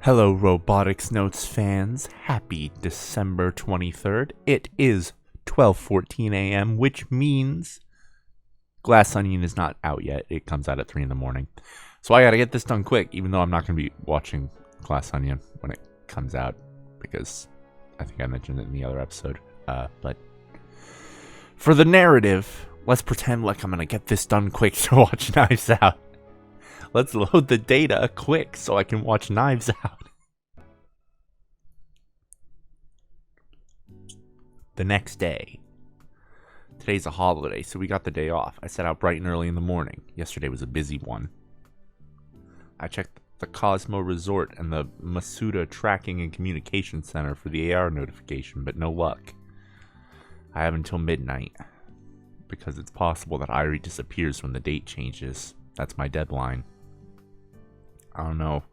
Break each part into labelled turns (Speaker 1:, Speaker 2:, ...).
Speaker 1: Hello, Robotics Notes fans. Happy December 23rd. It is 12:14 a.m., which means Glass Onion is not out yet. It comes out at 3 in the morning. So I gotta get this done quick, even though I'm not gonna be watching Glass Onion when it comes out, because I think I mentioned it in the other episode. But for the narrative, let's pretend like I'm gonna get this done quick to watch Knives Out. Let's load the data quick so I can watch Knives Out. The next day. Today's a holiday, so we got the day off. I set out bright and early in the morning. Yesterday was a busy one. I checked the Cosmo Resort and the Masuda Tracking and Communication Center for the AR notification, but no luck. I have until midnight, because it's possible that Irie disappears when the date changes. That's my deadline. I don't know.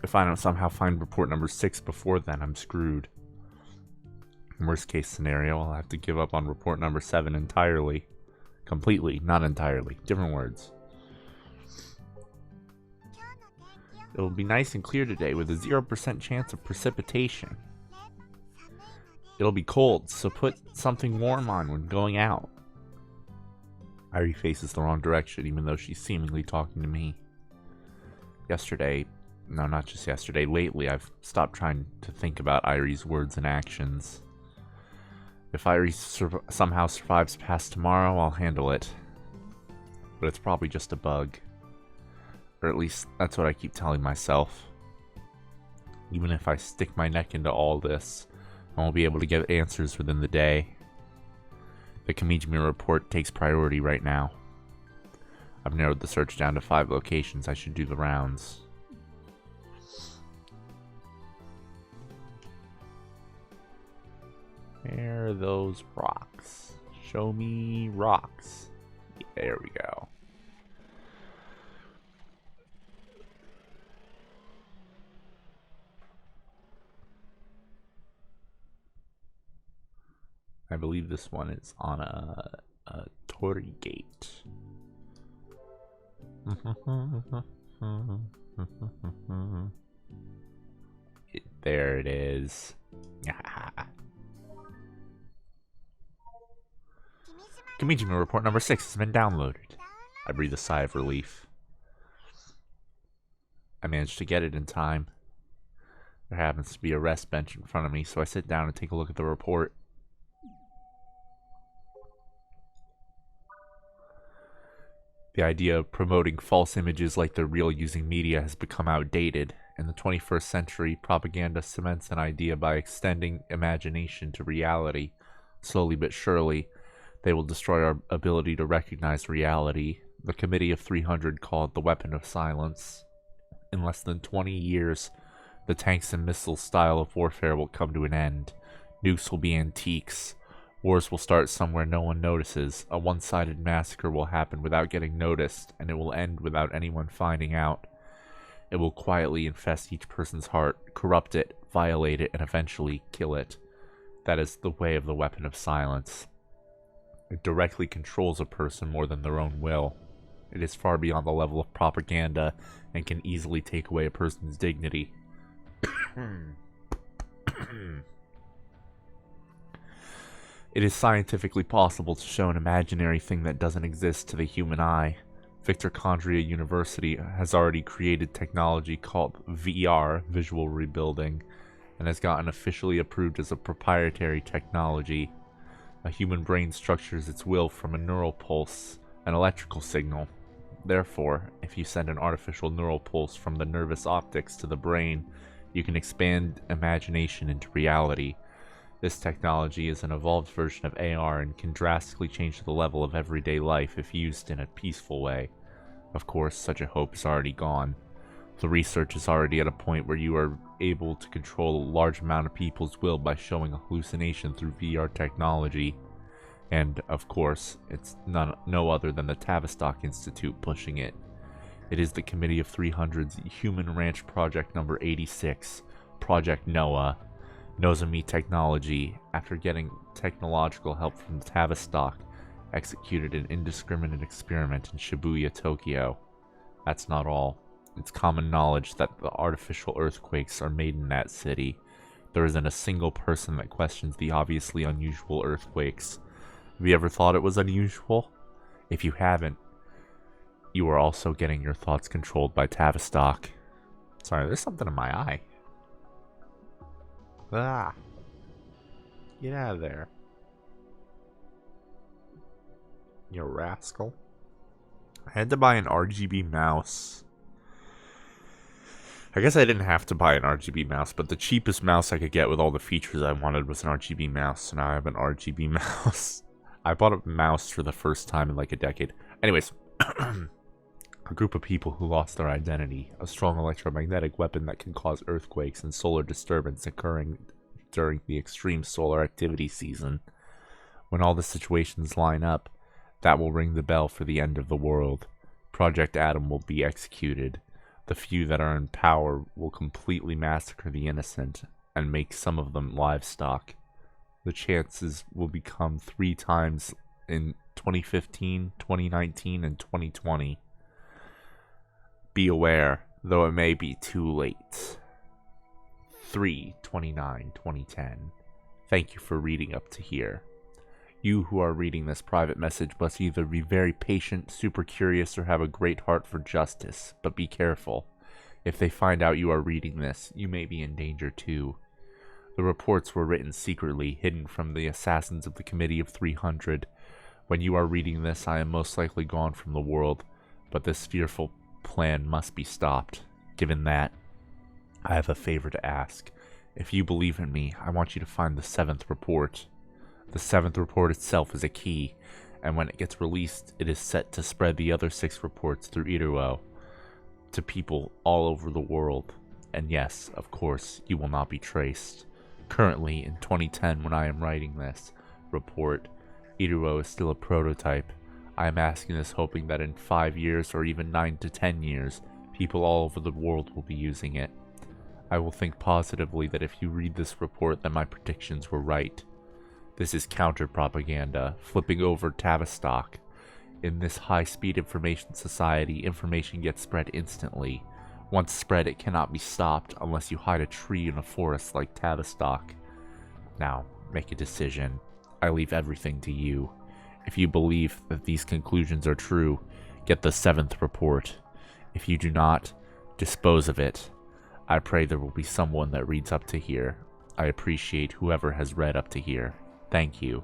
Speaker 1: If I don't somehow find report number 6 before then, I'm screwed. Worst case scenario, I'll have to give up on report number 7 entirely. Completely, not entirely. Different words. It'll be nice and clear today with a 0% chance of precipitation. It'll be cold, so put something warm on when going out. Irie faces the wrong direction, even though she's seemingly talking to me. No, not just yesterday, lately I've stopped trying to think about Irie's words and actions. If Irie somehow survives past tomorrow, I'll handle it. But it's probably just a bug. Or at least, that's what I keep telling myself. Even if I stick my neck into all this, I won't be able to get answers within the day. The Kamijimi report takes priority right now. I've narrowed the search down to 5 locations. I should do the rounds. Where are those rocks? Show me rocks. There we go. I believe this one is on a torii gate. There it is. Kamijimi report number 6 has been downloaded. I breathe a sigh of relief. I managed to get it in time. There happens to be a rest bench in front of me, so I sit down and take a look at the report. The idea of promoting false images like they're real using media has become outdated. In the 21st century, propaganda cements an idea by extending imagination to reality. Slowly but surely, they will destroy our ability to recognize reality. The Committee of 300 call it the weapon of silence. In less than 20 years, the tanks and missiles style of warfare will come to an end. Nukes will be antiques. Wars will start somewhere no one notices. A one-sided massacre will happen without getting noticed, and it will end without anyone finding out. It will quietly infest each person's heart, corrupt it, violate it, and eventually kill it. That is the way of the weapon of silence. It directly controls a person more than their own will. It is far beyond the level of propaganda and can easily take away a person's dignity. It is scientifically possible to show an imaginary thing that doesn't exist to the human eye. Victor Condria University has already created technology called VR, Visual Rebuilding, and has gotten officially approved as a proprietary technology. A human brain structures its will from a neural pulse, an electrical signal. Therefore, if you send an artificial neural pulse from the nervous optics to the brain, you can expand imagination into reality. This technology is an evolved version of AR and can drastically change the level of everyday life if used in a peaceful way. Of course, such a hope is already gone. The research is already at a point where you are able to control a large amount of people's will by showing a hallucination through VR technology. And, of course, it's no other than the Tavistock Institute pushing it. It is the Committee of 300's Human Ranch Project number 86, Project Noah. Nozomi Technology, after getting technological help from Tavistock, executed an indiscriminate experiment in Shibuya, Tokyo. That's not all. It's common knowledge that the artificial earthquakes are made in that city. There isn't a single person that questions the obviously unusual earthquakes. Have you ever thought it was unusual? If you haven't, you are also getting your thoughts controlled by Tavistock. Sorry, there's something in my eye. Ah. Get out of there. You rascal. I had to buy an RGB mouse. I guess I didn't have to buy an RGB mouse, but the cheapest mouse I could get with all the features I wanted was an RGB mouse, so now I have an RGB mouse. I bought a mouse for the first time in like a decade. Anyways, a group of people who lost their identity, a strong electromagnetic weapon that can cause earthquakes and solar disturbance occurring during the extreme solar activity season. When all the situations line up, that will ring the bell for the end of the world. Project Adam will be executed. The few that are in power will completely massacre the innocent and make some of them livestock. The chances will become 3 times in 2015, 2019, and 2020. Be aware, though it may be too late. 3/29/2010. Thank you for reading up to here. You who are reading this private message must either be very patient, super curious, or have a great heart for justice, but be careful. If they find out you are reading this, you may be in danger too. The reports were written secretly, hidden from the assassins of the Committee of 300. When you are reading this, I am most likely gone from the world, but this fearful plan must be stopped. Given that, I have a favor to ask. If you believe in me, I want you to find the 7th report. The 7th report itself is a key, and when it gets released, it is set to spread the other 6 reports through Iruo to people all over the world. And yes, of course, you will not be traced. Currently, in 2010, when I am writing this report, Iruo is still a prototype. I am asking this hoping that in 5 years, or even 9 to 10 years, people all over the world will be using it. I will think positively that if you read this report, that my predictions were right. This is counter-propaganda, flipping over Tavistock. In this high-speed information society, information gets spread instantly. Once spread, it cannot be stopped unless you hide a tree in a forest like Tavistock. Now, make a decision. I leave everything to you. If you believe that these conclusions are true, get the 7th report. If you do not, dispose of it. I pray there will be someone that reads up to here. I appreciate whoever has read up to here. Thank you.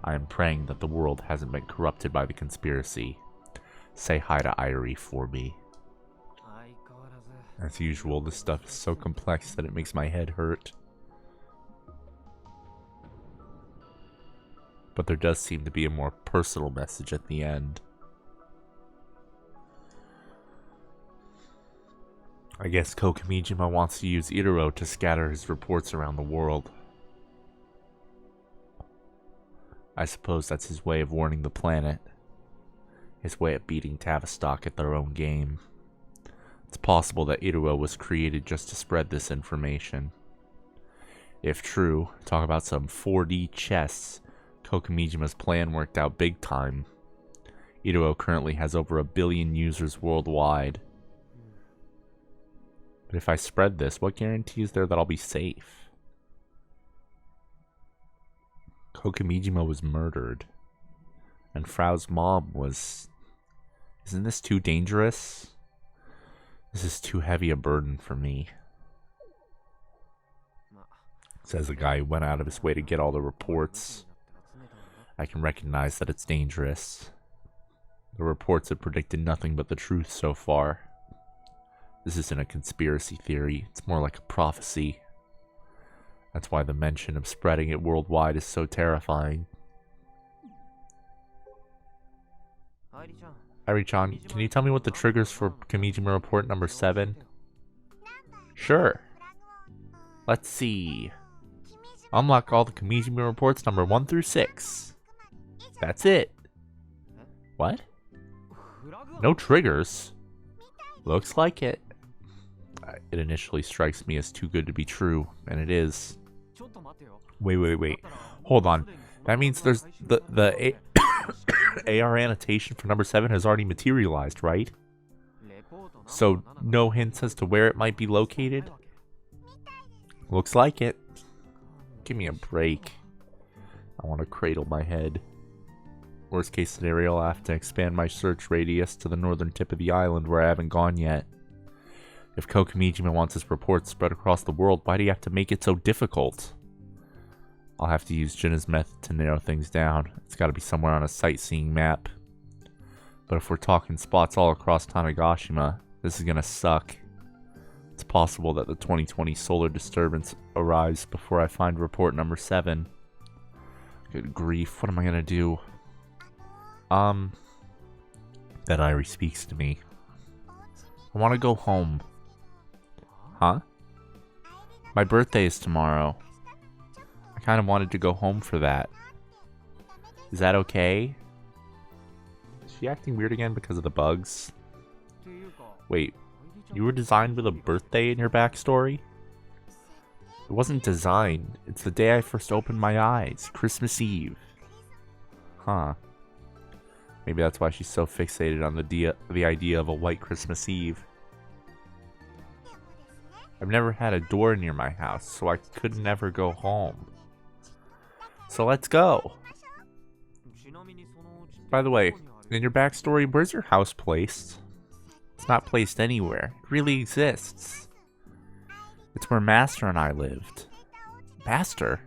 Speaker 1: I am praying that the world hasn't been corrupted by the conspiracy. Say hi to Irie for me. As usual, this stuff is so complex that it makes my head hurt. But there does seem to be a more personal message at the end. I guess Kokamijima wants to use Iruo to scatter his reports around the world. I suppose that's his way of warning the planet. His way of beating Tavistock at their own game. It's possible that Iruo was created just to spread this information. If true, talk about some 4D chess. Kokamijima's plan worked out big time. Iruo currently has over 1 billion users worldwide. But if I spread this, what guarantee is there that I'll be safe? Kokamijima was murdered. And Frau's mom was... Isn't this too dangerous? This is too heavy a burden for me. Says a guy who went out of his way to get all the reports. I can recognize that it's dangerous. The reports have predicted nothing but the truth so far. This isn't a conspiracy theory, it's more like a prophecy. That's why the mention of spreading it worldwide is so terrifying. Irie-chan, can you tell me what the triggers for Kamijima report number 7? Sure. Let's see. Unlock all the Kamijima reports number 1 through 6. That's it. What? No triggers? Looks like it. It initially strikes me as too good to be true, and it is. Wait. Hold on. That means there's the AR annotation for number 7 has already materialized, right? So, no hints as to where it might be located? Looks like it. Give me a break. I want to cradle my head. Worst case scenario, I'll have to expand my search radius to the northern tip of the island where I haven't gone yet. If Kokomijima wants his reports spread across the world, why do you have to make it so difficult? I'll have to use Jinna's method to narrow things down. It's got to be somewhere on a sightseeing map. But if we're talking spots all across Tanegashima, this is gonna suck. It's possible that the 2020 solar disturbance arrives before I find report number 7. Good grief, what am I gonna do? That Irie speaks to me. I want to go home. Huh? My birthday is tomorrow. I kind of wanted to go home for that. Is that okay? Is she acting weird again because of the bugs? Wait, you were designed with a birthday in your backstory? It wasn't designed. It's the day I first opened my eyes. Christmas Eve. Huh. Maybe that's why she's so fixated on the idea of a white Christmas Eve. I've never had a door near my house, so I could never go home. So let's go. By the way, in your backstory, where's your house placed? It's not placed anywhere. It really exists. It's where Master and I lived. Master?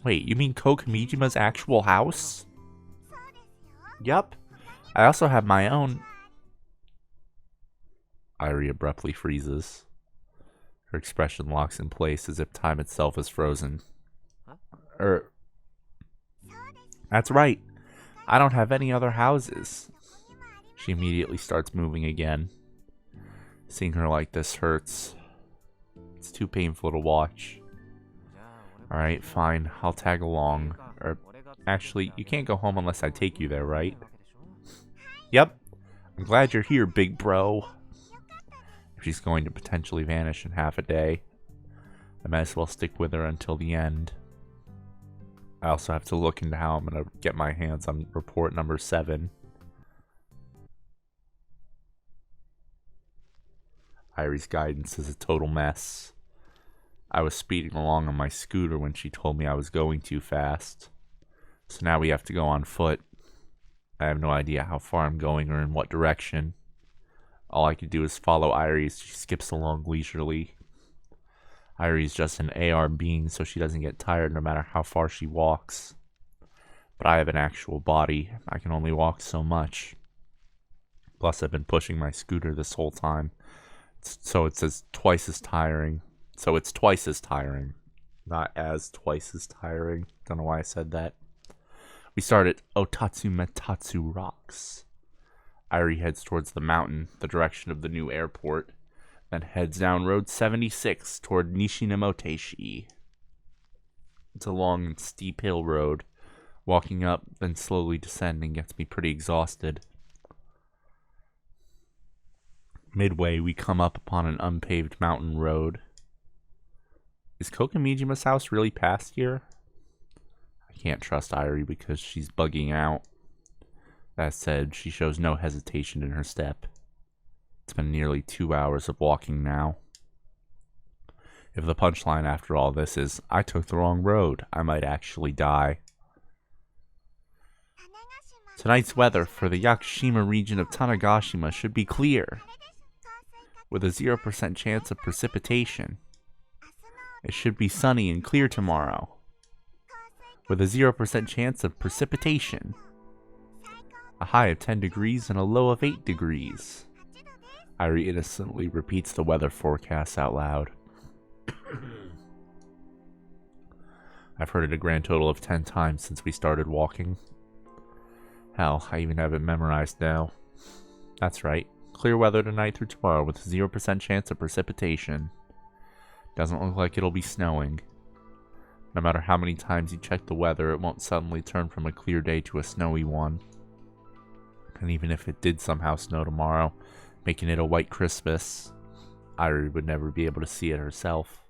Speaker 1: Wait, you mean Kokomijima's actual house? Yup. I also have my own. Irie abruptly freezes. Her expression locks in place as if time itself is frozen. That's right. I don't have any other houses. She immediately starts moving again. Seeing her like this hurts. It's too painful to watch. Alright, fine. I'll tag along. Actually, you can't go home unless I take you there, right? Yep. I'm glad you're here, big bro. If she's going to potentially vanish in half a day, I might as well stick with her until the end. I also have to look into how I'm going to get my hands on report number 7. Irie's guidance is a total mess. I was speeding along on my scooter when she told me I was going too fast. So now we have to go on foot. I have no idea how far I'm going or in what direction. All I can do is follow Irie as she skips along leisurely. Irie's just an AR being, so she doesn't get tired no matter how far she walks. But I have an actual body. I can only walk so much. Plus, I've been pushing my scooter this whole time. So it says twice as tiring. So it's twice as tiring. Not as twice as tiring. Don't know why I said that. We start at Otatsu Metatsu Rocks. Irie heads towards the mountain, the direction of the new airport, then heads down Road 76 toward Nishinamoteshi. It's a long and steep hill road. Walking up, then slowly descending gets me pretty exhausted. Midway, we come up upon an unpaved mountain road. Is Kokomijima's house really past here? I can't trust Irie because she's bugging out. That said, she shows no hesitation in her step. It's been nearly 2 hours of walking now. If the punchline after all this is, I took the wrong road, I might actually die. Tonight's weather for the Yakushima region of Tanegashima should be clear, with a 0% chance of precipitation. It should be sunny and clear tomorrow, with a 0% chance of precipitation. A high of 10 degrees and a low of 8 degrees. Irie innocently repeats the weather forecast out loud. I've heard it a grand total of 10 times since we started walking. Hell, I even have it memorized now. That's right. Clear weather tonight through tomorrow with a 0% chance of precipitation. Doesn't look like it'll be snowing. No matter how many times you check the weather, it won't suddenly turn from a clear day to a snowy one. And even if it did somehow snow tomorrow, making it a white Christmas, Irie would never be able to see it herself.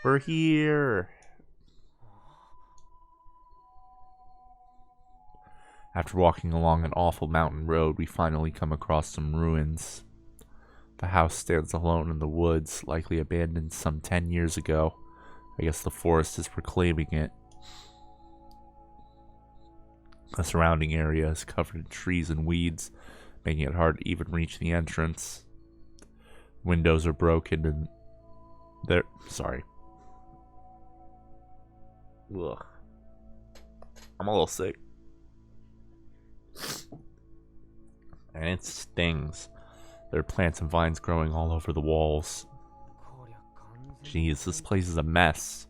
Speaker 1: We're here! After walking along an awful mountain road, we finally come across some ruins. The house stands alone in the woods, likely abandoned some 10 years ago. I guess the forest is reclaiming it. The surrounding area is covered in trees and weeds, making it hard to even reach the entrance. Windows are broken and they're... Sorry. Ugh. I'm a little sick. And it stings. There are plants and vines growing all over the walls. Jeez, this place is a mess.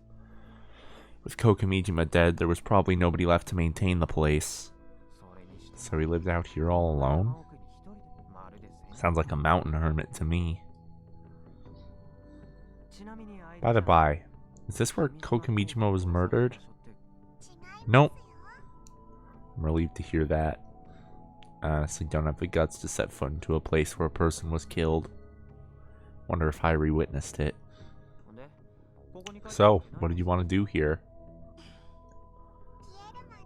Speaker 1: With Kokamijima dead, there was probably nobody left to maintain the place. So he lived out here all alone? Sounds like a mountain hermit to me. By the by, is this where Kokamijima was murdered? Nope. I'm relieved to hear that. I honestly don't have the guts to set foot into a place where a person was killed. Wonder if Hyrie witnessed it. So, what did you want to do here?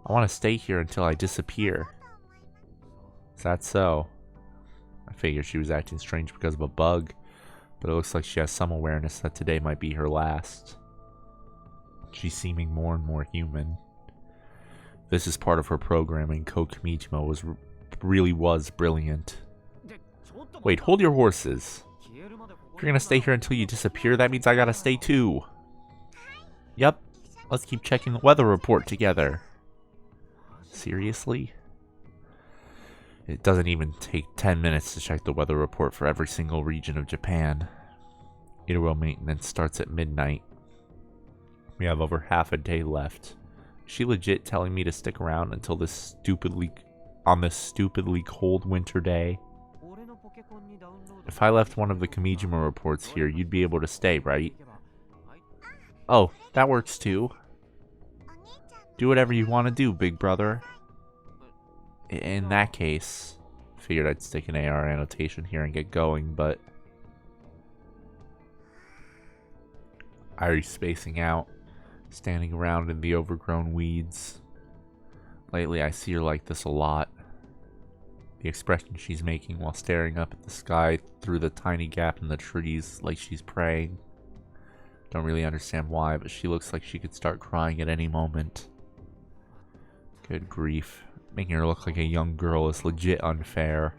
Speaker 1: I want to stay here until I disappear. Is that so? I figured she was acting strange because of a bug, but it looks like she has some awareness that today might be her last. She's seeming more and more human. This is part of her programming. Kokamijima really was brilliant. Wait, hold your horses. If you're gonna stay here until you disappear, that means I gotta stay too. Yep, let's keep checking the weather report together. Seriously? It doesn't even take 10 minutes to check the weather report for every single region of Japan. Interwell maintenance starts at midnight. We have over half a day left. Is she legit telling me to stick around until this stupidly cold winter day? If I left one of the Kamijima reports here, you'd be able to stay, right? Oh, that works too. Do whatever you want to do, big brother. In that case, figured I'd stick an AR annotation here and get going, but Irie's spacing out, standing around in the overgrown weeds. Lately, I see her like this a lot. The expression she's making while staring up at the sky through the tiny gap in the trees, like she's praying. Don't really understand why, but she looks like she could start crying at any moment. Good grief. Making her look like a young girl is legit unfair.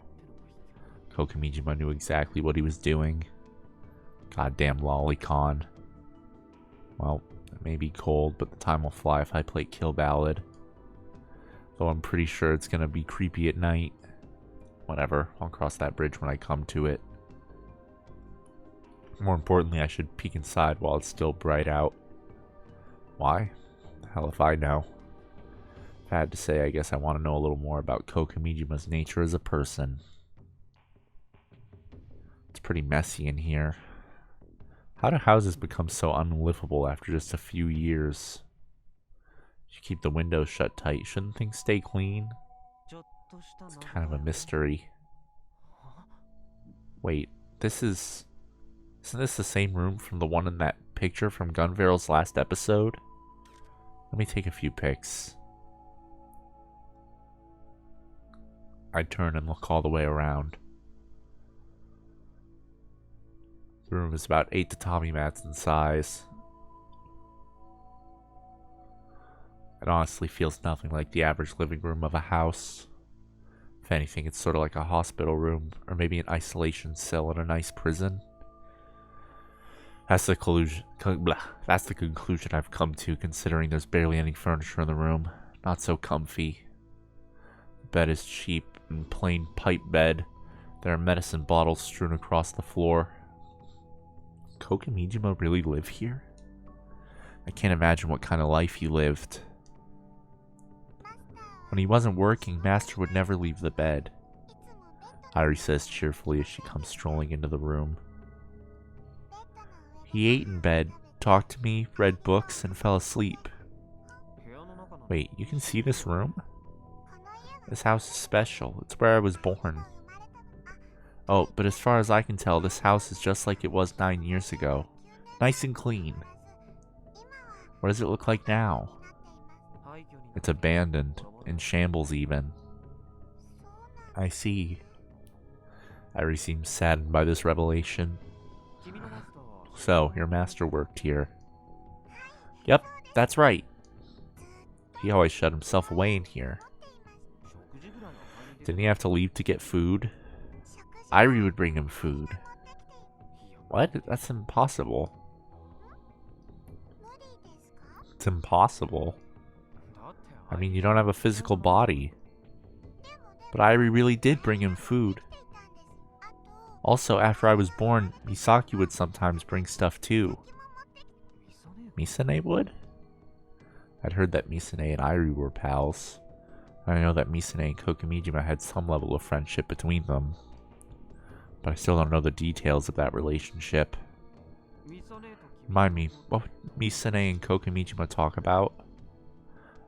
Speaker 1: Kokamijima knew exactly what he was doing. Goddamn lolicon. Well, it may be cold, but the time will fly if I play Kill Ballad. Though I'm pretty sure it's gonna be creepy at night. Whatever, I'll cross that bridge when I come to it. More importantly, I should peek inside while it's still bright out. Why? The hell if I know. If I had to say, I guess I want to know a little more about Kokamijima's nature as a person. It's pretty messy in here. How do houses become so unlivable after just a few years? You keep the windows shut tight. Shouldn't things stay clean? It's kind of a mystery. Wait, isn't this the same room from the one in that picture from Gunvaral's last episode? Let me take a few pics. I turn and look all the way around. The room is about 8 tatami mats in size. It honestly feels nothing like the average living room of a house. If anything, it's sort of like a hospital room, or maybe an isolation cell in a nice prison. That's the conclusion I've come to, considering there's barely any furniture in the room. Not so comfy. The bed is cheap and plain pipe bed. There are medicine bottles strewn across the floor. Kokamijima really live here? I can't imagine what kind of life he lived. When he wasn't working, Master would never leave the bed. Hyrie says cheerfully as she comes strolling into the room. He ate in bed, talked to me, read books, and fell asleep. Wait, you can see this room? This house is special. It's where I was born. Oh, but as far as I can tell, this house is just like it was 9 years ago. Nice and clean. What does it look like now? It's abandoned, in shambles even. I see. Irie seems saddened by this revelation. So, your master worked here. Yep, that's right. He always shut himself away in here. Didn't he have to leave to get food? Irie would bring him food. What? That's impossible. It's impossible. I mean, you don't have a physical body. But Irie really did bring him food. Also, after I was born, Misaki would sometimes bring stuff too. Misane would? I'd heard that Misane and Irie were pals. I know that Misane and Kokomijima had some level of friendship between them. But I still don't know the details of that relationship. Remind me, what would Misane and Kokomijima talk about?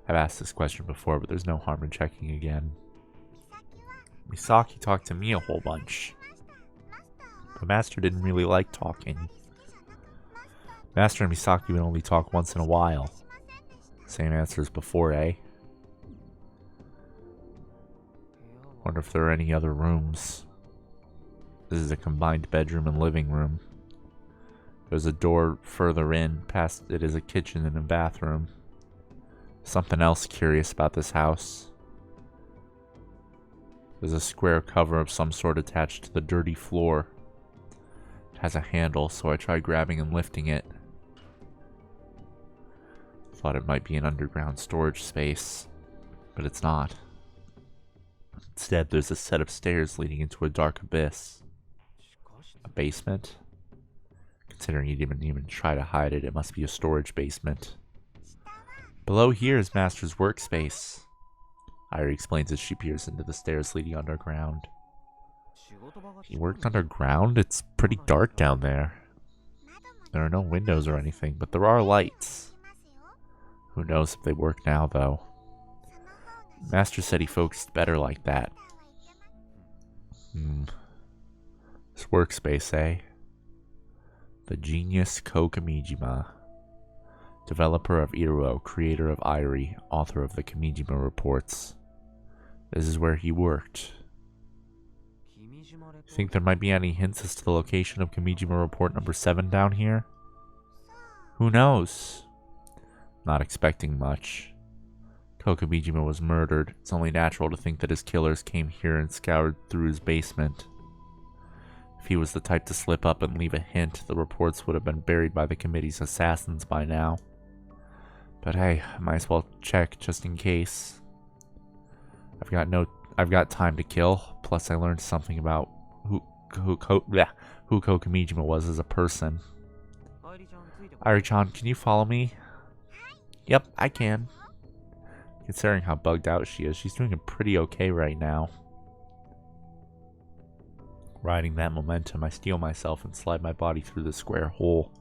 Speaker 1: I've asked this question before, but there's no harm in checking again. Misaki talked to me a whole bunch. But Master didn't really like talking. Master and Misaki would only talk once in a while. Same answer as before, eh? Wonder if there are any other rooms. This is a combined bedroom and living room. There's a door further in. Past it is a kitchen and a bathroom. Something else curious about this house. There's a square cover of some sort attached to the dirty floor. It has a handle, so I tried grabbing and lifting it. Thought it might be an underground storage space, but it's not. Instead, there's a set of stairs leading into a dark abyss. A basement? Considering you didn't even try to hide it, it must be a storage basement. Below here is Master's workspace. Irie explains as she peers into the stairs leading underground. He worked underground? It's pretty dark down there. There are no windows or anything, but there are lights. Who knows if they work now, though. Master said he focused better like that. This workspace, eh? The genius Kokomijima. Developer of Iruo, creator of Irie, author of the Komijima reports. This is where he worked. Think there might be any hints as to the location of Komijima report number 7 down here? Who knows? Not expecting much. Kokomijima was murdered. It's only natural to think that his killers came here and scoured through his basement. If he was the type to slip up and leave a hint, the reports would have been buried by the committee's assassins by now. But hey, I might as well check just in case. I've got time to kill. Plus, I learned something about who Kokomijima was as a person. Irie-chan, can you follow me? Yep, I can. Considering how bugged out she is, she's doing pretty okay right now. Riding that momentum, I steel myself and slide my body through the square hole.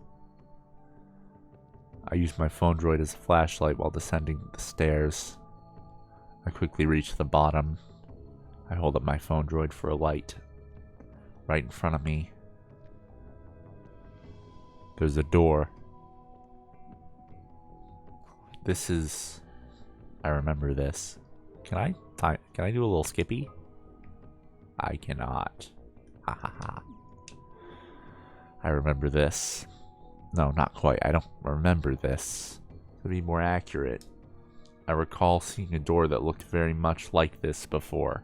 Speaker 1: I use my phone droid as a flashlight while descending the stairs. I quickly reach the bottom. I hold up my phone droid for a light. Right in front of me, there's a door. This is... I remember this. Can I do a little skippy? I cannot. Ha ha ha. I remember this. No, not quite. I don't remember this. To be more accurate, I recall seeing a door that looked very much like this before.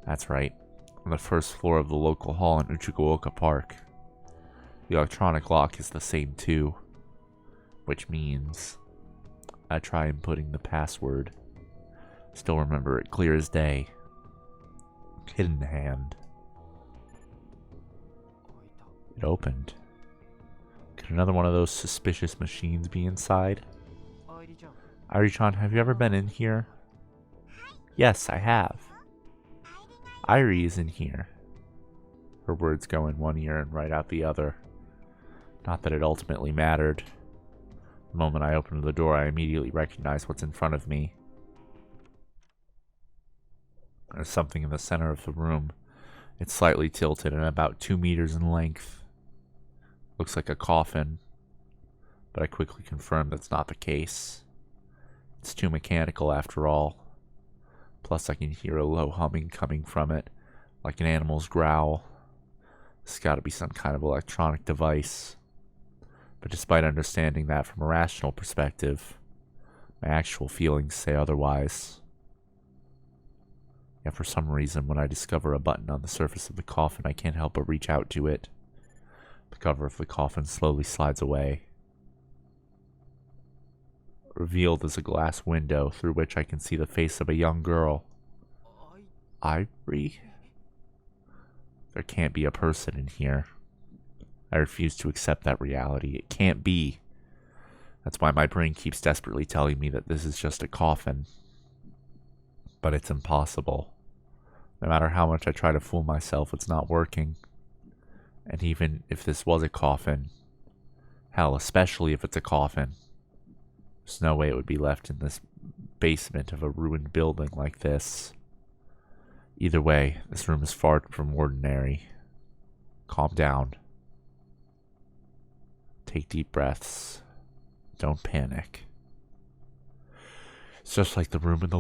Speaker 1: That's right. On the first floor of the local hall in Uchigaoka Park. The electronic lock is the same too. Which means I try inputting the password. Still remember it clear as day. Hidden hand. It opened. Could another one of those suspicious machines be inside? Irie-chan, have you ever been in here? Yes, I have. Irie is in here. Her words go in one ear and right out the other. Not that it ultimately mattered. The moment I opened the door, I immediately recognized what's in front of me. There's something in the center of the room. It's slightly tilted and about 2 meters in length. Looks like a coffin. but I quickly confirmed that's not the case. It's too mechanical after all. Plus, I can hear a low humming coming from it, like an animal's growl. It's gotta be some kind of electronic device. But despite understanding that from a rational perspective, my actual feelings say otherwise. Yet for some reason, when I discover a button on the surface of the coffin, I can't help but reach out to it. The cover of the coffin slowly slides away. Revealed is a glass window through which I can see the face of a young girl. Ivory? There can't be a person in here. I refuse to accept that reality. It can't be. That's why my brain keeps desperately telling me that this is just a coffin. But it's impossible. No matter how much I try to fool myself, it's not working. And even if this was a coffin, hell, especially if it's a coffin, there's no way it would be left in this basement of a ruined building like this. Either way, this room is far from ordinary. Calm down. Take deep breaths. Don't panic. It's just like the room in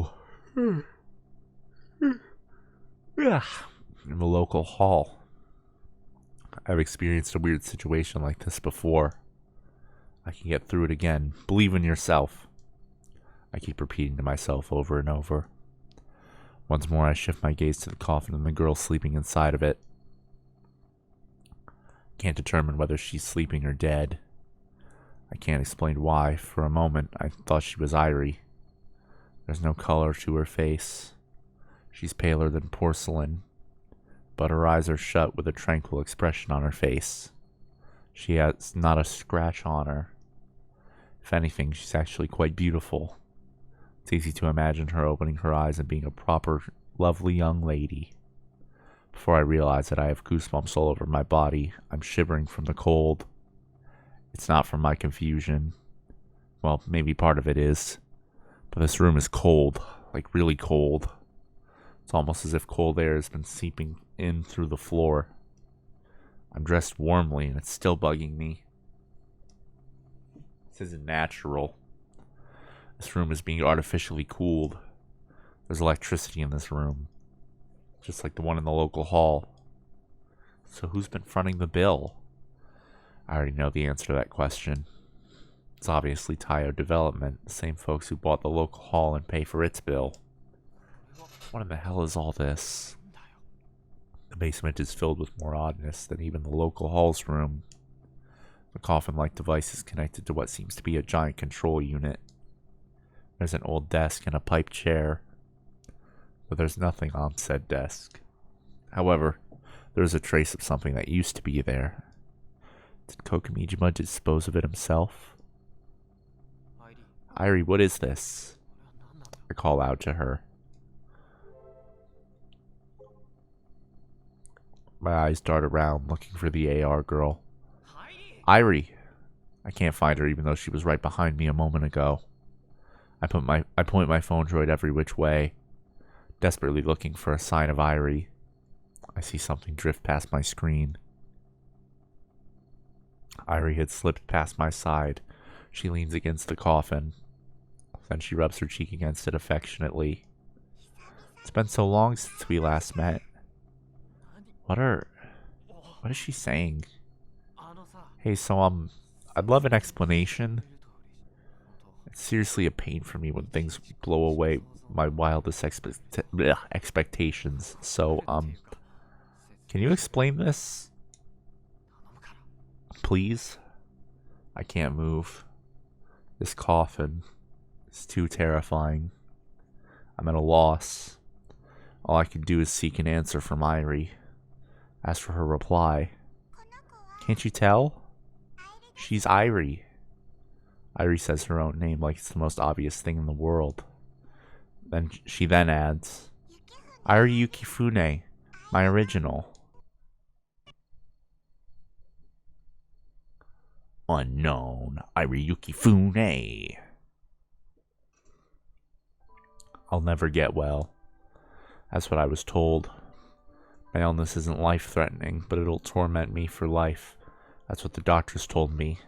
Speaker 1: the local hall. I've experienced a weird situation like this before. I can get through it again. Believe in yourself. I keep repeating to myself over and over. Once more, I shift my gaze to the coffin and the girl sleeping inside of it. Can't determine whether she's sleeping or dead. I can't explain why. For a moment, I thought she was Irie. There's no color to her face. She's paler than porcelain, but her eyes are shut with a tranquil expression on her face. She has not a scratch on her. If anything, she's actually quite beautiful. It's easy to imagine her opening her eyes and being a proper, lovely young lady. Before I realize that I have goosebumps all over my body, I'm shivering from the cold. It's not from my confusion. Well, maybe part of it is. But this room is cold, like really cold. It's almost as if cold air has been seeping in through the floor. I'm dressed warmly and it's still bugging me. This isn't natural. This room is being artificially cooled. There's electricity in this room, just like the one in the local hall. So who's been fronting the bill? I already know the answer to that question. It's obviously Tayo Development, the same folks who bought the local hall and pay for its bill. What in the hell is all this? The basement is filled with more oddness than even the local hall's room. The coffin-like device is connected to what seems to be a giant control unit. There's an old desk and a pipe chair, but there's nothing on said desk. However, there is a trace of something that used to be there. Did Kokomijima dispose of it himself? Irie, what is this? I call out to her. My eyes dart around, looking for the AR girl. Irie! I can't find her even though she was right behind me a moment ago. I point my phone droid every which way, desperately looking for a sign of Irie. I see something drift past my screen. Irie had slipped past my side. She leans against the coffin. Then she rubs her cheek against it affectionately. It's been so long since we last met. What is she saying? Hey, so I'd love an explanation. It's seriously a pain for me when things blow away my wildest expectations. So, can you explain this? Please? I can't move. This coffin is too terrifying. I'm at a loss. All I can do is seek an answer from Irie. Ask for her reply. Can't you tell? She's Irie. Irie says her own name like it's the most obvious thing in the world. She then adds, Irie Yukifune, my original. Unknown, Irie Yukifune. I'll never get well. That's what I was told. My illness isn't life-threatening, but it'll torment me for life. That's what the doctors told me.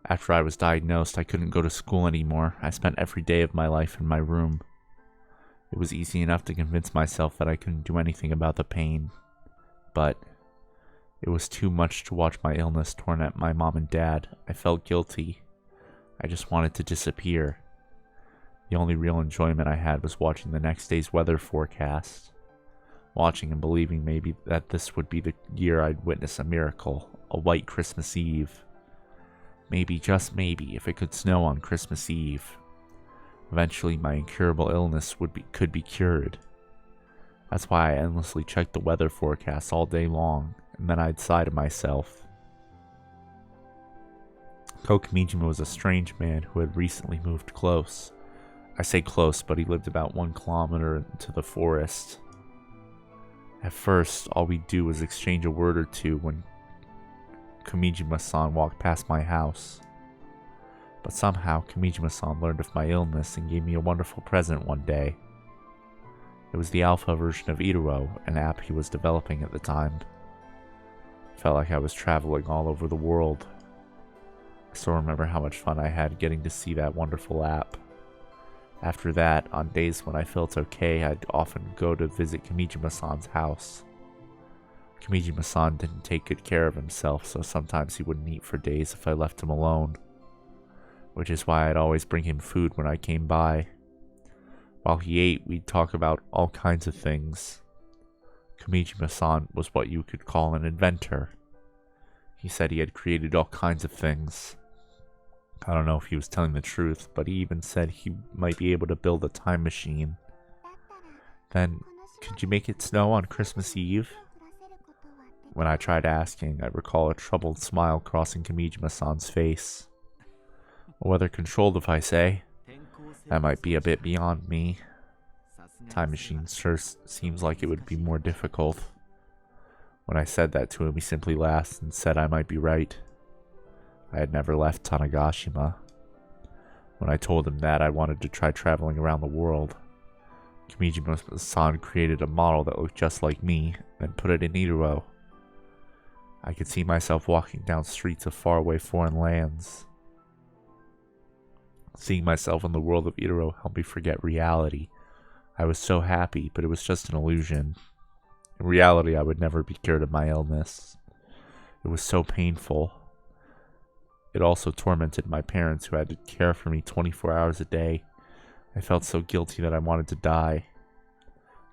Speaker 1: After I was diagnosed, I couldn't go to school anymore. I spent every day of my life in my room. It was easy enough to convince myself that I couldn't do anything about the pain, but it was too much to watch my illness torment my mom and dad. I felt guilty. I just wanted to disappear. The only real enjoyment I had was watching the next day's weather forecast. Watching and believing maybe that this would be the year I'd witness a miracle, a white Christmas Eve. Maybe, just maybe, if it could snow on Christmas Eve. Eventually my incurable illness could be cured. That's why I endlessly checked the weather forecast all day long, and then I'd sigh to myself. Kokumijima was a strange man who had recently moved close. I say close, but he lived about 1 kilometer into the forest. At first, all we'd do was exchange a word or two when Kumijima-san walked past my house. But somehow, Kumijima-san learned of my illness and gave me a wonderful present one day. It was the alpha version of Iruo, an app he was developing at the time. It felt like I was traveling all over the world. I still remember how much fun I had getting to see that wonderful app. After that, on days when I felt okay, I'd often go to visit Kumijima-san's house. Kumijima-san didn't take good care of himself, so sometimes he wouldn't eat for days if I left him alone. Which is why I'd always bring him food when I came by. While he ate, we'd talk about all kinds of things. Kumijima-san was what you could call an inventor. He said he had created all kinds of things. I don't know if he was telling the truth, but he even said he might be able to build a time machine. Then, could you make it snow on Christmas Eve? When I tried asking, I recall a troubled smile crossing Kumijima-san's face. A weather control device, eh? That might be a bit beyond me. Time machine sure seems like it would be more difficult. When I said that to him, he simply laughed and said I might be right. I had never left Tanegashima. When I told him that I wanted to try traveling around the world, Kumijima-san created a model that looked just like me, and put it in Iruo. I could see myself walking down streets of faraway foreign lands. Seeing myself in the world of Iruo helped me forget reality. I was so happy, but it was just an illusion. In reality, I would never be cured of my illness. It was so painful. It also tormented my parents, who had to care for me 24 hours a day. I felt so guilty that I wanted to die.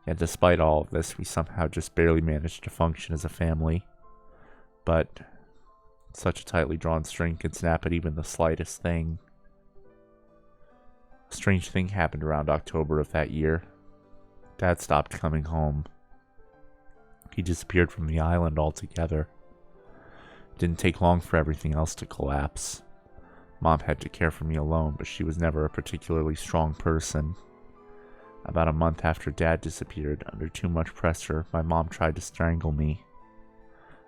Speaker 1: Yet despite all of this, we somehow just barely managed to function as a family. But such a tightly drawn string can snap at even the slightest thing. A strange thing happened around October of that year. Dad stopped coming home. He disappeared from the island altogether. It didn't take long for everything else to collapse. Mom had to care for me alone, but she was never a particularly strong person. About a month after Dad disappeared, under too much pressure, my mom tried to strangle me.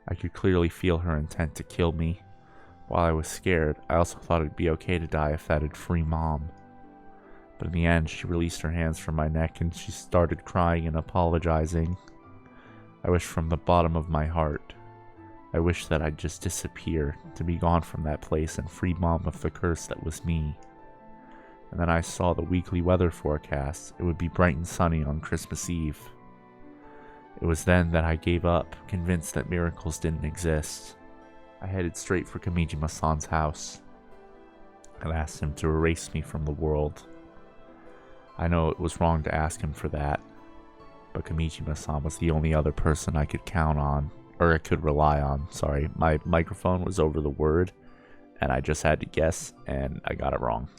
Speaker 1: I could clearly feel her intent to kill me. While I was scared, I also thought it'd be okay to die if that'd free Mom. But in the end, she released her hands from my neck and she started crying and apologizing. I wished from the bottom of my heart. I wished that I'd just disappear, to be gone from that place and free Mom of the curse that was me. And then I saw the weekly weather forecast. It would be bright and sunny on Christmas Eve. It was then that I gave up, convinced that miracles didn't exist. I headed straight for Kumijima-san's house. I asked him to erase me from the world. I know it was wrong to ask him for that, but Kumijima-san was the only other person I could count on, or I could rely on. Sorry, my microphone was over the word, and I just had to guess, and I got it wrong.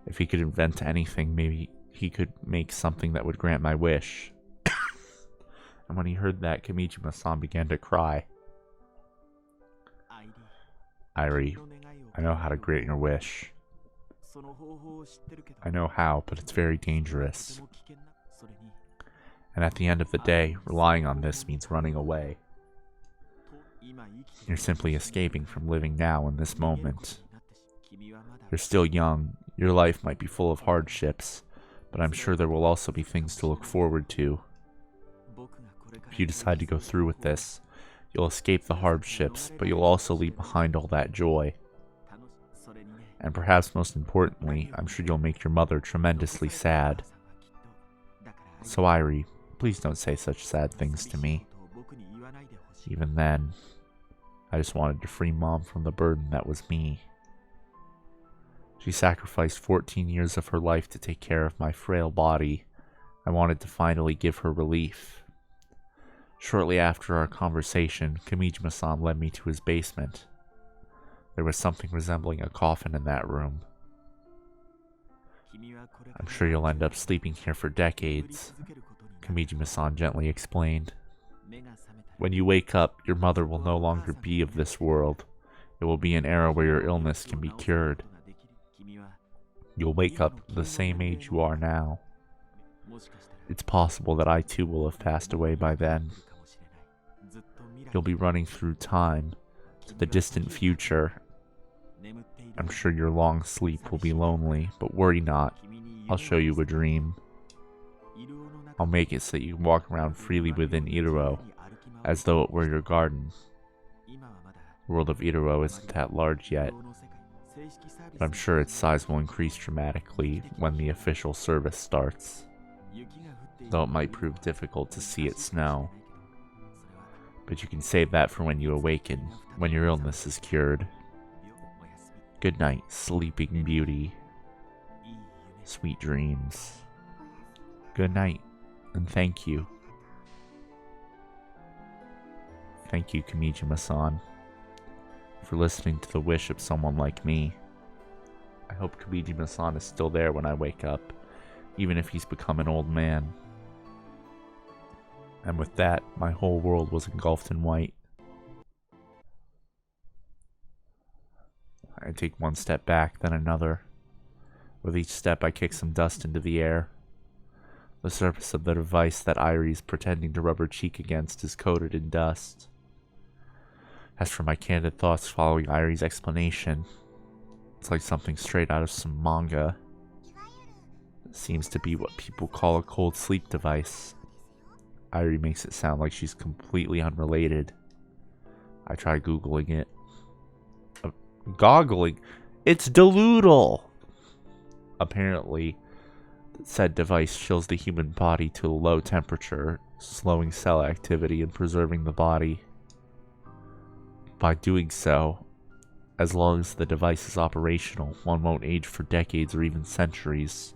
Speaker 1: If he could invent anything, maybe he could make something that would grant my wish. And when he heard that, Kumijima-san began to cry. Irie, I know how to grant your wish. I know how, but it's very dangerous. And at the end of the day, relying on this means running away. You're simply escaping from living now in this moment. You're still young, your life might be full of hardships, but I'm sure there will also be things to look forward to. If you decide to go through with this, you'll escape the hardships, but you'll also leave behind all that joy. And perhaps most importantly, I'm sure you'll make your mother tremendously sad. So Irie, please don't say such sad things to me. Even then, I just wanted to free Mom from the burden that was me. She sacrificed 14 years of her life to take care of my frail body. I wanted to finally give her relief. Shortly after our conversation, Kamijima-san led me to his basement. There was something resembling a coffin in that room. I'm sure you'll end up sleeping here for decades, Kamijima-san gently explained. When you wake up, your mother will no longer be of this world. It will be an era where your illness can be cured. You'll wake up the same age you are now. It's possible that I too will have passed away by then. You'll be running through time, to the distant future. I'm sure your long sleep will be lonely, but worry not. I'll show you a dream. I'll make it so that you can walk around freely within Iruo, as though it were your garden. The world of Iruo isn't that large yet, but I'm sure its size will increase dramatically when the official service starts, though it might prove difficult to see it snow. But you can save that for when you awaken, when your illness is cured. Good night, sleeping beauty. Sweet dreams. Good night, and thank you. Thank you, Kamijima-san, for listening to the wish of someone like me. I hope Kamijima-san is still there when I wake up, even if he's become an old man. And with that, my whole world was engulfed in white. I take one step back, then another. With each step, I kick some dust into the air. The surface of the device that Irie is pretending to rub her cheek against is coated in dust. As for my candid thoughts following Irie's explanation, it's like something straight out of some manga. It seems to be what people call a cold sleep device. Irie makes it sound like she's completely unrelated. I try Googling it. Goggling? It's Delutal! Apparently, said device chills the human body to a low temperature, slowing cell activity and preserving the body. By doing so, as long as the device is operational, one won't age for decades or even centuries.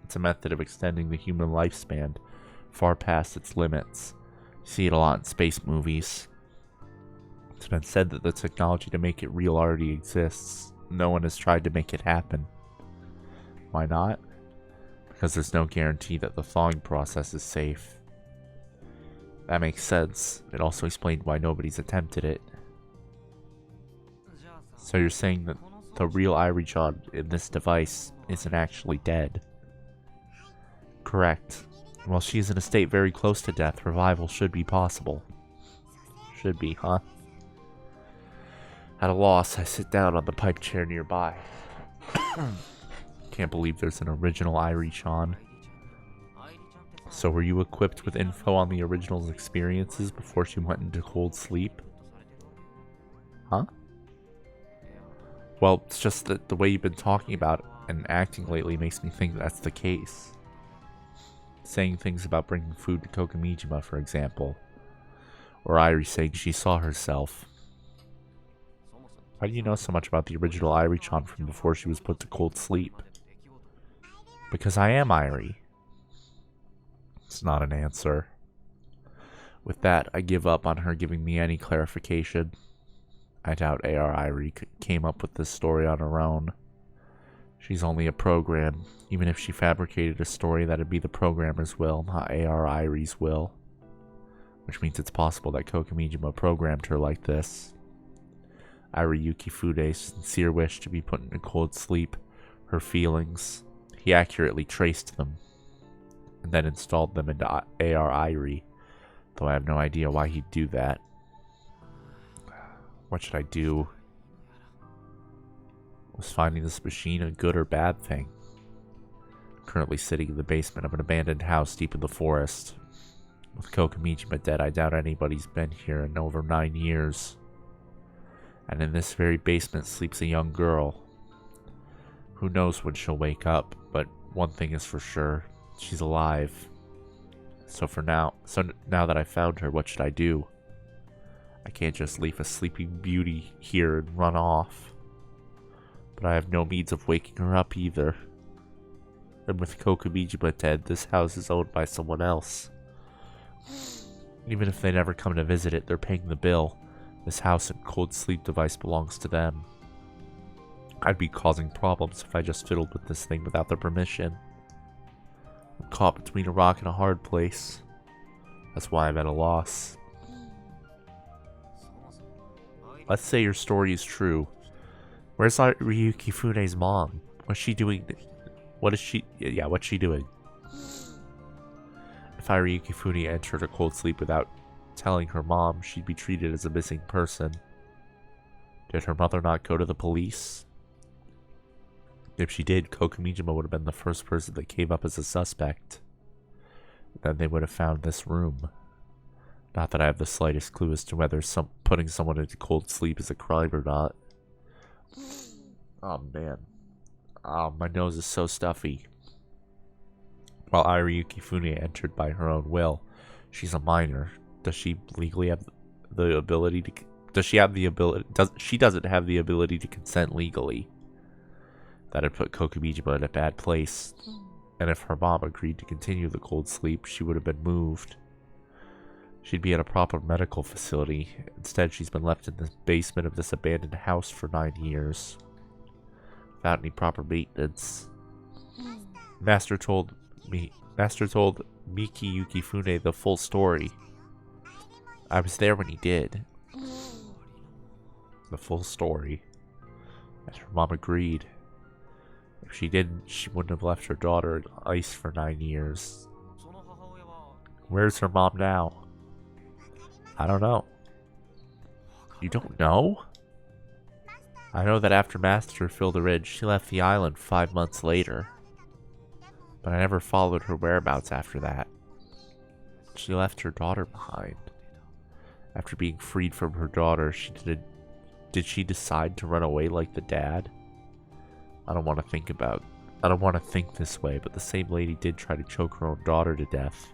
Speaker 1: It's a method of extending the human lifespan far past its limits. You see it a lot in space movies. It's been said that the technology to make it real already exists. No one has tried to make it happen. Why not? Because there's no guarantee that the thawing process is safe. That makes sense. It also explained why nobody's attempted it. So you're saying that the real Irie-chan in this device isn't actually dead? Correct. While she's in a state very close to death, revival should be possible. Should be, huh? At a loss, I sit down on the pipe chair nearby. Can't believe there's an original Irie-chan. So were you equipped with info on the original's experiences before she went into cold sleep? Huh? Well, it's just that the way you've been talking about and acting lately makes me think that's the case. Saying things about bringing food to Kokamijima, for example. Or Irie saying she saw herself. Why do you know so much about the original Irie-chan from before she was put to cold sleep? Because I am Irie. It's not an answer. With that, I give up on her giving me any clarification. I doubt A.R. Irie came up with this story on her own. She's only a program, even if she fabricated a story that'd be the programmer's will, not A.R. Irie's will. Which means it's possible that Kokamijima programmed her like this. Irie Yukifude's sincere wish to be put into cold sleep, her feelings, he accurately traced them, and then installed them into A.R. Irie, though I have no idea why he'd do that. What should I do? Was finding this machine a good or bad thing? Currently sitting in the basement of an abandoned house deep in the forest. With Kokamijima dead, I doubt anybody's been here in over 9 years. And in this very basement sleeps a young girl. Who knows when she'll wake up, but one thing is for sure, she's alive. So now that I found her, what should I do? I can't just leave a sleeping beauty here and run off. But I have no means of waking her up either. And with Kokomijima dead, this house is owned by someone else. Even if they never come to visit it, they're paying the bill. This house and cold sleep device belongs to them. I'd be causing problems if I just fiddled with this thing without their permission. I'm caught between a rock and a hard place. That's why I'm at a loss. Let's say your story is true. Where's Ryuki Fune's mom? What's she doing? What's she doing? If Ryuki Fune entered a cold sleep without telling her mom, she'd be treated as a missing person. Did her mother not go to the police? If she did, Kokomijima would have been the first person that came up as a suspect. Then they would have found this room. Not that I have the slightest clue as to whether putting someone into cold sleep is a crime or not. Oh man. Oh, my nose is so stuffy. While Ryuki Fune entered by her own will, she's a minor. Does she legally have the ability to... She doesn't have the ability to consent legally. That'd put Kokomijima in a bad place. And if her mom agreed to continue the cold sleep, she would have been moved. She'd be at a proper medical facility. Instead, she's been left in the basement of this abandoned house for 9 years. Without any proper maintenance. Master told Miki Yukifune the full story. I was there when he did. The full story. And her mom agreed. If she didn't, she wouldn't have left her daughter in ice for 9 years. Where's her mom now? I don't know. You don't know? I know that after Master filled the ridge, she left the island 5 months later. But I never followed her whereabouts after that. She left her daughter behind. After being freed from her daughter, did she decide to run away like the dad? I don't want to think this way, but the same lady did try to choke her own daughter to death.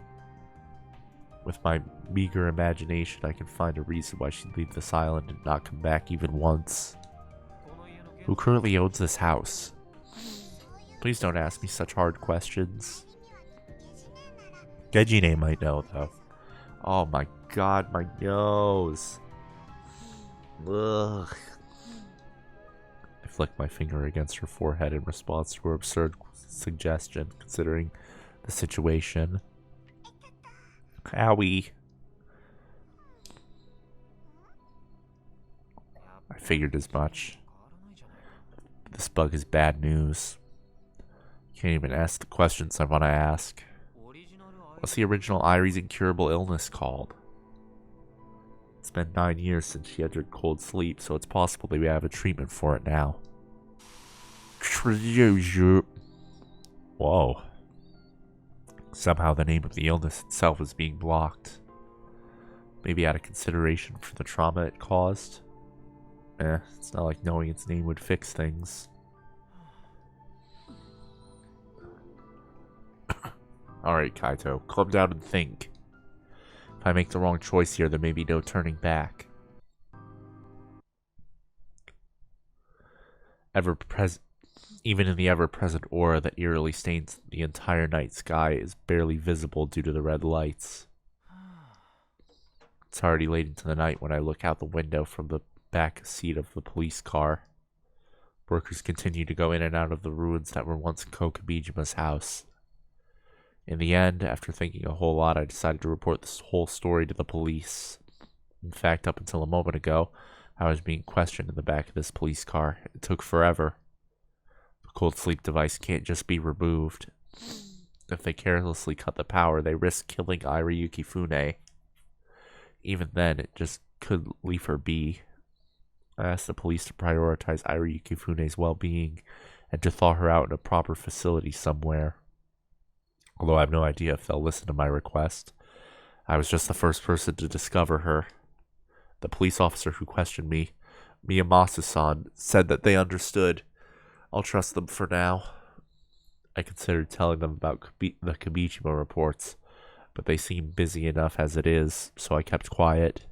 Speaker 1: With my meager imagination, I can find a reason why she'd leave this island and not come back even once. Who currently owns this house? Please don't ask me such hard questions. Gejine might know, though. Oh my god, my nose. Ugh. I flicked my finger against her forehead in response to her absurd suggestion, considering the situation. Owie. I figured as much. This bug is bad news. Can't even ask the questions I want to ask. What's the original Irie's incurable illness called? It's been 9 years since she entered cold sleep, so it's possible that we have a treatment for it now. Whoa. Somehow the name of the illness itself is being blocked. Maybe out of consideration for the trauma it caused? It's not like knowing its name would fix things. Alright, Kaito, calm down and think. If I make the wrong choice here, there may be no turning back. Even in the ever-present aura that eerily stains the entire night sky is barely visible due to the red lights. It's already late into the night when I look out the window from the back seat of the police car. Workers continue to go in and out of the ruins that were once Kokomijima's house. In the end, after thinking a whole lot, I decided to report this whole story to the police. In fact, up until a moment ago, I was being questioned in the back of this police car. It took forever. The cold sleep device can't just be removed. If they carelessly cut the power, they risk killing Ryuki Fune. Even then, it just could leave her be. I asked the police to prioritize Ryuki Fune's well-being and to thaw her out in a proper facility somewhere. Although I have no idea if they'll listen to my request. I was just the first person to discover her. The police officer who questioned me Miyamasa-san said that they understood. I'll trust them for now. I considered telling them about the Kabishima reports, but they seemed busy enough as it is, so I kept quiet.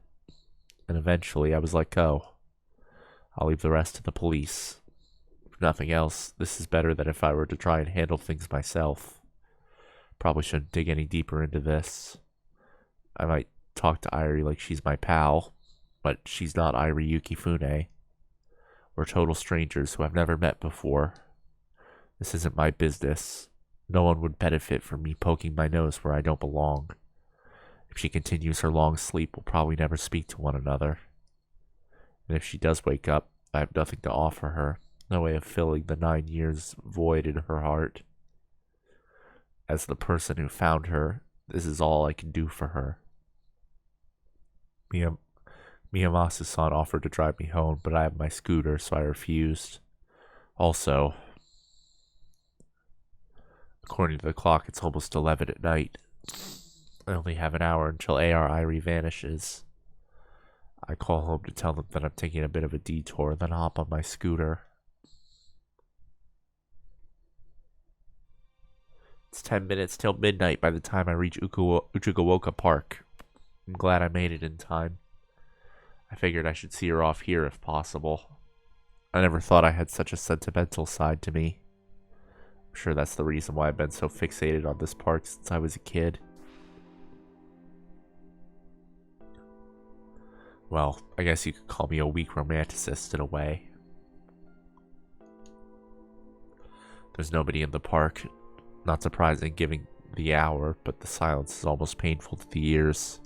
Speaker 1: And eventually I was let go. I'll leave the rest to the police. If nothing else, this is better than if I were to try and handle things myself. Probably shouldn't dig any deeper into this. I might talk to Irie like she's my pal, but she's not Irie Yukifune. We're total strangers who I've never met before. This isn't my business. No one would benefit from me poking my nose where I don't belong. If she continues her long sleep, we'll probably never speak to one another. And if she does wake up, I have nothing to offer her. No way of filling the 9 years void in her heart. As the person who found her, this is all I can do for her. Miyamasa-san offered to drive me home, but I have my scooter, so I refused. Also, according to the clock, it's almost 11 at night. I only have an hour until AR Irie vanishes. I call home to tell them that I'm taking a bit of a detour, then hop on my scooter. It's 10 minutes till midnight by the time I reach Uchigaoka Park. I'm glad I made it in time. I figured I should see her off here if possible. I never thought I had such a sentimental side to me. I'm sure that's the reason why I've been so fixated on this park since I was a kid. Well, I guess you could call me a weak romanticist in a way. There's nobody in the park. Not surprising given the hour, but the silence is almost painful to the ears.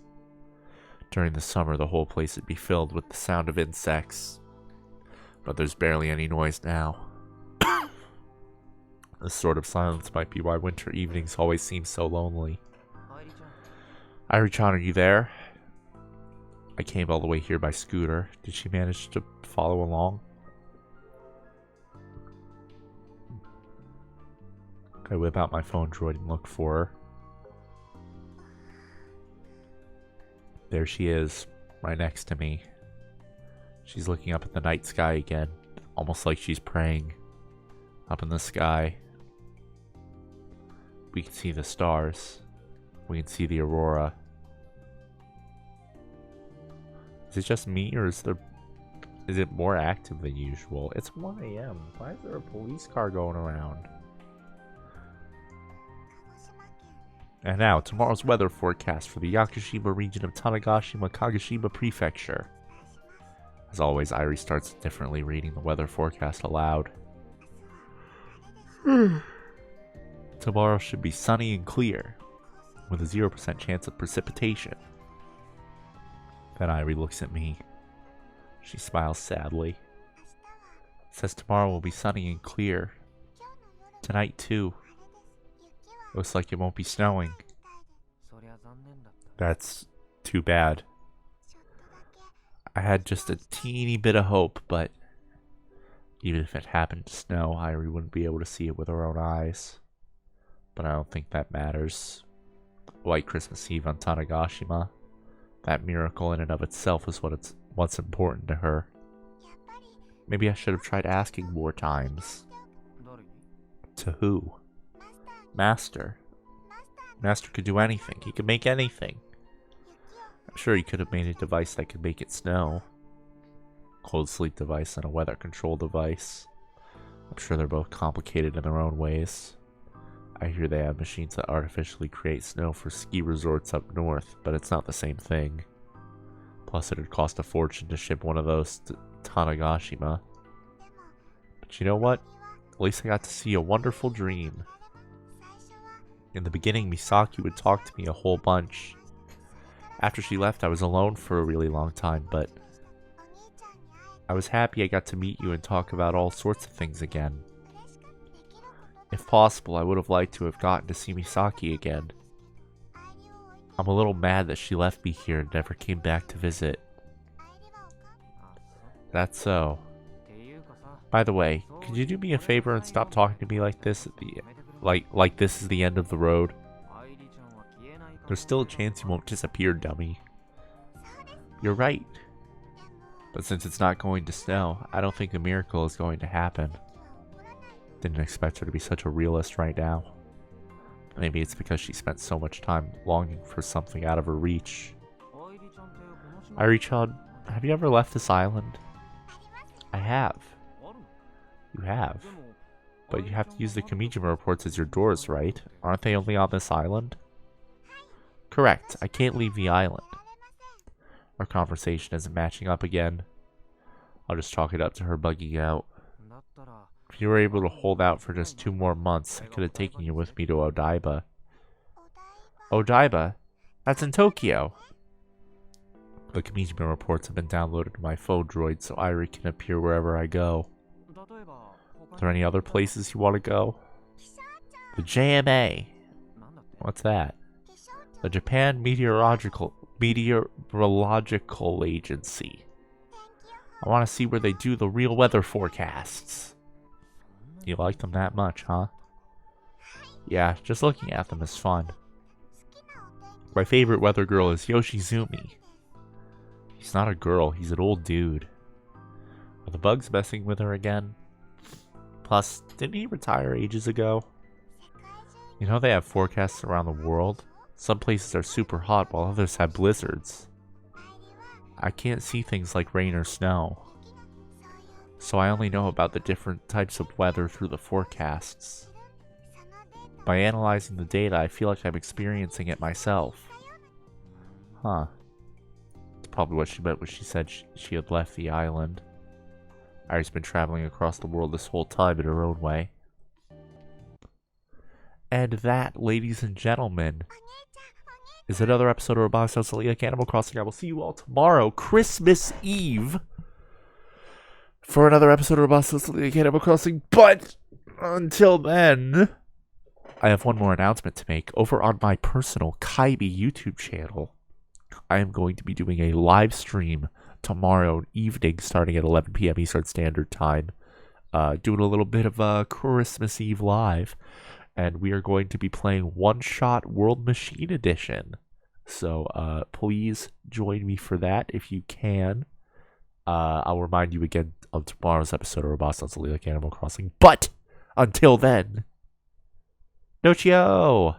Speaker 1: During the summer, the whole place would be filled with the sound of insects. But there's barely any noise now. This sort of silence might be why winter evenings always seem so lonely. Irie-chan, are you there? I came all the way here by scooter. Did she manage to follow along? I whip out my phone droid and look for her. There she is, right next to me. She's looking up at the night sky again, almost like she's praying. Up in the sky, we can see the stars. We can see the aurora. Is it just me, or is it more active than usual? It's 1 a.m. Why is there a police car going around? And now, tomorrow's weather forecast for the Yakushima region of Tanegashima, Kagoshima Prefecture. As always, Irie starts differently reading the weather forecast aloud. Tomorrow should be sunny and clear, with a 0% chance of precipitation. Then Irie looks at me. She smiles sadly. Says tomorrow will be sunny and clear. Tonight too. Looks like it won't be snowing. That's too bad. I had just a teeny bit of hope, but even if it happened to snow, Irie wouldn't be able to see it with her own eyes. But I don't think that matters. White Christmas Eve on Tanegashima. That miracle in and of itself is what's important to her. Maybe I should have tried asking more times. To who? Master. Master could do anything. He could make anything. I'm sure he could have made a device that could make it snow. Cold sleep device and a weather control device. I'm sure they're both complicated in their own ways. I hear they have machines that artificially create snow for ski resorts up north, but it's not the same thing. Plus it'd cost a fortune to ship one of those to Tanegashima. But you know what? At least I got to see a wonderful dream. In the beginning, Misaki would talk to me a whole bunch. After she left, I was alone for a really long time, but I was happy I got to meet you and talk about all sorts of things again. If possible, I would have liked to have gotten to see Misaki again. I'm a little mad that she left me here and never came back to visit. That's so. By the way, could you do me a favor and stop talking to me like this at the like this is the end of the road? There's still a chance you won't disappear, dummy. You're right. But since it's not going to snow, I don't think a miracle is going to happen. Didn't expect her to be such a realist right now. Maybe it's because she spent so much time longing for something out of her reach. Irie-chan, have you ever left this island? I have. You have. But you have to use the Kamijima reports as your doors, right? Aren't they only on this island? Correct. I can't leave the island. Our conversation isn't matching up again. I'll just chalk it up to her bugging out. If you were able to hold out for just 2 more months, I could have taken you with me to Odaiba. Odaiba? That's in Tokyo. The Kamijima reports have been downloaded to my phone droid so Irie can appear wherever I go. Are there any other places you want to go? The JMA. What's that? The Japan Meteorological Agency. I want to see where they do the real weather forecasts. You like them that much, huh? Yeah, just looking at them is fun. My favorite weather girl is Yoshizumi. He's not a girl, he's an old dude. Are the bugs messing with her again? Plus, didn't he retire ages ago? You know they have forecasts around the world? Some places are super hot while others have blizzards. I can't see things like rain or snow. So I only know about the different types of weather through the forecasts. By analyzing the data, I feel like I'm experiencing it myself. Huh. That's probably what she meant when she said she had left the island. Irie's been traveling across the world this whole time in her own way. And that, ladies and gentlemen, is another episode of Robotics Animal Crossing. I will see you all tomorrow, Christmas Eve, for another episode of Robotics Animal Crossing. But until then, I have one more announcement to make. Over on my personal Kaibi YouTube channel, I am going to be doing a live stream tomorrow evening starting at 11 p.m. Eastern Standard Time. Doing a little bit of a Christmas Eve live. And we are going to be playing One Shot World Machine Edition. So please join me for that if you can. I'll remind you again of tomorrow's episode of Robotics Animal Crossing. But until then, Nochio!